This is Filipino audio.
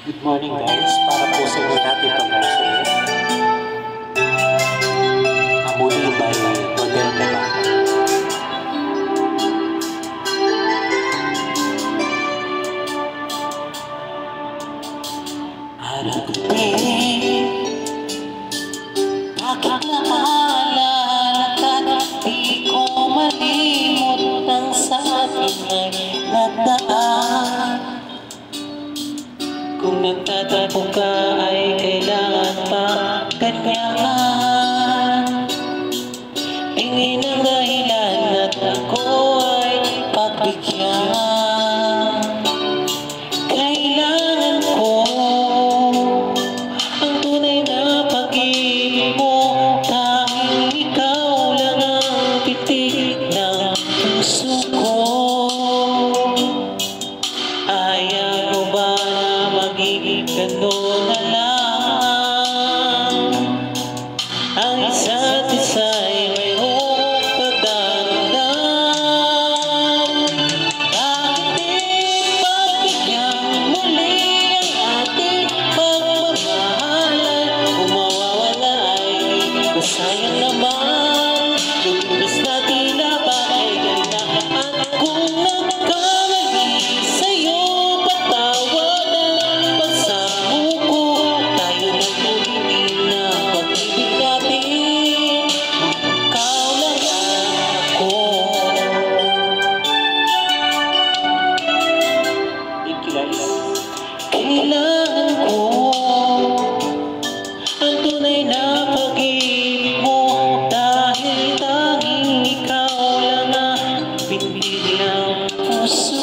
Good morning guys, para po sa inyo natin ito guys. Muli by Rodel Teba. Araw-gabi, bakit naalala ka? Di ko malimot ang sa atin ay nagdaan. Kung nagtatapo ka ay kailangan pa ganyan. Tingin ang dahilan at ako ay pagbigyan. Kailangan ko ang tunay na pag-ibig mo, dahil ikaw lang ang pitik ng puso ko. Ayaw mo ba na magiging gano'n na lang? Ang isa't isa'y mayroong pagdadamdam. Bakit di pagbigyan muli ang ating pagmamahalan? Kung mawawala ay masayang naman. Lumipas na tila ba ay ganda? At kung nagkamali sa'yo, patawad ang pagsamo ko. Tayo na tuloy na pag-ibig natin. Ikaw lang ako. Thank you guys. Kailangan ko ang tunay na pag-ibig mo, dahil tanging ikaw lang ang binti ng puso.